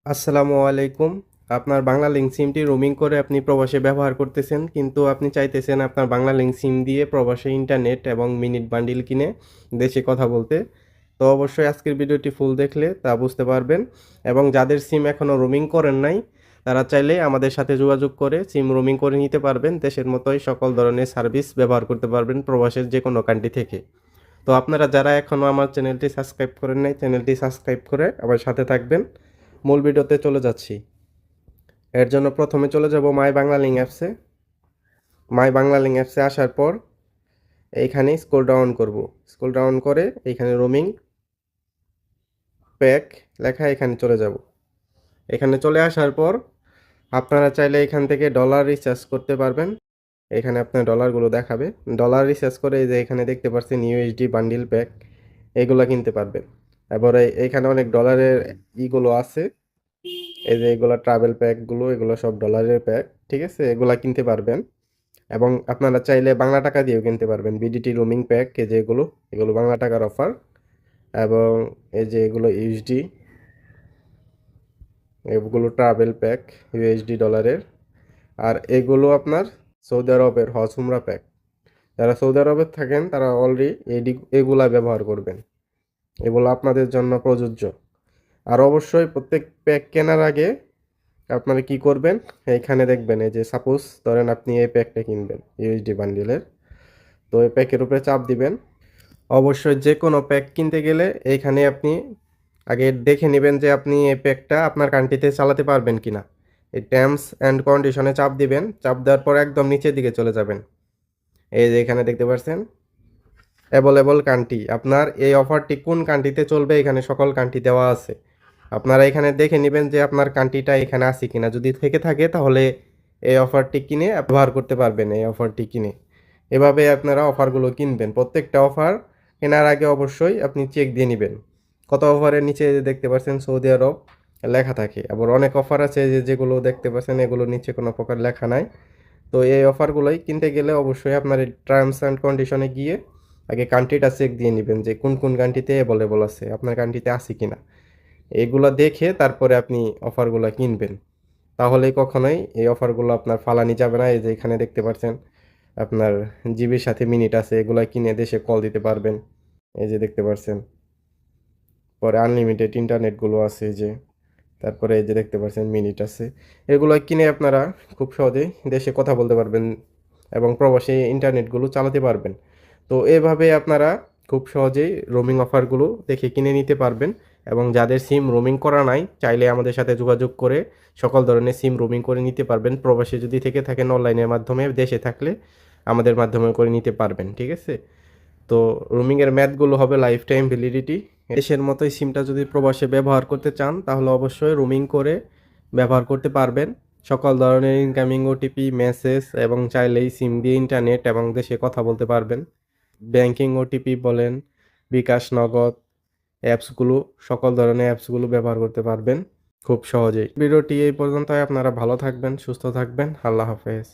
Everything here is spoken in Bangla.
আসসালামু আলাইকুম। আপনার বাংলা লিঙ্ক সিমটি রোমিং করে আপনি প্রবাসে ব্যবহার করতেছেন, কিন্তু আপনি চাইতেছেন আপনার বাংলা লিঙ্ক সিম দিয়ে প্রবাসে ইন্টারনেট এবং মিনিট বান্ডিল কিনে দেশে কথা বলতে। তো অবশ্যই আজকের ভিডিওটি ফুল দেখলে তা বুঝতে পারবেন। এবং যাদের সিম এখনও রোমিং করেন নাই, তারা চাইলে আমাদের সাথে যোগাযোগ করে সিম রোমিং করে নিতে পারবেন। দেশের মতোই সকল ধরনের সার্ভিস ব্যবহার করতে পারবেন প্রবাসের যে কোনো কান্ট্রি থেকে। তো আপনারা যারা এখনও আমার চ্যানেলটি সাবস্ক্রাইব করেন নাই, চ্যানেলটি সাবস্ক্রাইব করে আমার সাথে থাকবেন। মূল ভিডিওতে চলে যাচ্ছি। এর জন্য প্রথমে চলে যাব মাই বাংলা লিঙ্ক অ্যাপসে। মাই বাংলা লিঙ্ক অ্যাপসে আসার পর এইখানে স্ক্রল ডাউন করব। স্ক্রল ডাউন করে এইখানে রোমিং প্যাক লেখা এখানে চলে যাব। এখানে চলে আসার পর আপনারা চাইলে এখান থেকে ডলার রিচার্জ করতে পারবেন। এখানে আপনার ডলারগুলো দেখাবে। ডলার রিচার্জ করে এই যে এখানে দেখতে পাচ্ছেন ইউএসডি বান্ডিল প্যাক, এগুলো কিনতে পারবেন। এবারে এইখানে অনেক ডলারের ইগুলো আছে। এই যে এগুলো ট্রাভেল প্যাকগুলো, এগুলো সব ডলারের প্যাক, ঠিক আছে? এগুলা কিনতে পারবেন। এবং আপনারা চাইলে বাংলা টাকা দিয়েও কিনতে পারবেন। বিডিটি রোমিং প্যাক, এই যে এগুলো এগুলো বাংলা টাকার অফার। এবং এই যে এগুলো ইউএসডি, এগুলো ট্রাভেল প্যাক ইউএসডি ডলারের। আর এগুলো আপনার সৌদি আরবের হজ উমরা প্যাক। যারা সৌদি আরবে থাকেন তারা অলরেডি এগুলা ব্যবহার করবেন। এগুলো আপনাদের জন্য প্রযোজ্য। আর অবশ্যই প্রত্যেক প্যাক কেনার আগে আপনারা কি করবেন, এইখানে দেখবেন এই যে সাপোজ ধরেন আপনি এই প্যাকটা কিনবেন ইউএসডি বান্ডিলের। তো এই প্যাকের উপরে চাপ দিবেন। অবশ্যই যে কোনো প্যাক কিনতে গেলে এইখানে আপনি আগে দেখে নেবেন যে আপনি এই প্যাকটা আপনার কান্ট্রিতে চালাতে পারবেন কিনা। এই টার্মস অ্যান্ড কন্ডিশনে চাপ দিবেন। চাপ দেওয়ার পর একদম নিচের দিকে চলে যাবেন। এই যে এখানে দেখতে পাচ্ছেন অ্যাভেলেবল কান্ট্রি, আপনার এই অফারটি কোন কান্ট্রিতে চলবে এখানে সকল কান্ট্রি দেওয়া আছে। আপনারা এখানে দেখে নেবেন যে আপনার কান্ট্রিটা এখানে আছে কিনা। যদি থেকে থাকে তাহলে এই অফারটি কিনে ব্যবহার করতে পারবেন। এই অফারটি কিনে এভাবে আপনারা অফারগুলো কিনবেন। প্রত্যেকটা অফার কেনার আগে অবশ্যই আপনি চেক দিয়ে নেবেন। কত অফারের নিচে দেখতে পাচ্ছেন সৌদি আরব লেখা থাকে। আবার অনেক অফার আছে যেগুলো দেখতে পাচ্ছেন এগুলোর নিচে কোনো প্রকার লেখা নাই। তো এই অফারগুলোই কিনতে গেলে অবশ্যই আপনার এই টার্মস অ্যান্ড কন্ডিশনে গিয়ে আগে কান্ট্রিটা চেক দিয়ে নেবেন যে কোন কোন কান্ট্রিতে অ্যাভেলেবল আছে, আপনার কান্ট্রিতে আছে কিনা। এগুলো দেখে তারপরে আপনি অফারগুলো কিনবেন। তাহলে কখনোই এই অফারগুলো আপনার ফালানি যাবে না। এই যে এখানে দেখতে পাচ্ছেন আপনার জিবির সাথে মিনিট আছে, এগুলো কিনে দেশে কল দিতে পারবেন। এই যে দেখতে পাচ্ছেন। পরে আনলিমিটেড ইন্টারনেটগুলো আছে এই যে। তারপরে এই যে দেখতে পাচ্ছেন মিনিট আছে। এগুলো কিনে আপনারা খুব সহজেই দেশে কথা বলতে পারবেন এবং প্রবাসী ইন্টারনেটগুলো চালাতে পারবেন। তো এভাবে আপনারা খুব সহজেই রোমিং অফারগুলো দেখে কিনে নিতে পারবেন। এবং যাদের সিম রোমিং করা নাই চাইলে আমাদের সাথে যোগাযোগ করে সকল ধরনের সিম রোমিং করে নিতে পারবেন। প্রবাসী যদি থেকে থাকেন অনলাইনের মাধ্যমে, দেশে থাকলে আমাদের মাধ্যমে করে নিতে পারবেন, ঠিক আছে? তো রোমিংয়ের মেয়াদগুলো হবে লাইফ টাইম ভ্যালিডিটি। দেশের মতোই সিমটা যদি প্রবাসে ব্যবহার করতে চান তাহলে অবশ্যই রোমিং করে ব্যবহার করতে পারবেন। সকল ধরনের ইনকামিং ওটিপি মেসেজ এবং চাইলেই সিম দিয়ে ইন্টারনেট এবং দেশে কথা বলতে পারবেন। ব্যাংকিং ওটিপি বলেন, বিকাশ, নগদ অ্যাপসগুলো, সকল ধরনের অ্যাপসগুলো ব্যবহার করতে পারবেন খুব সহজেই। ভিডিওটি এই পর্যন্তই। আপনারা ভালো থাকবেন, সুস্থ থাকবেন। আল্লাহ হাফেজ।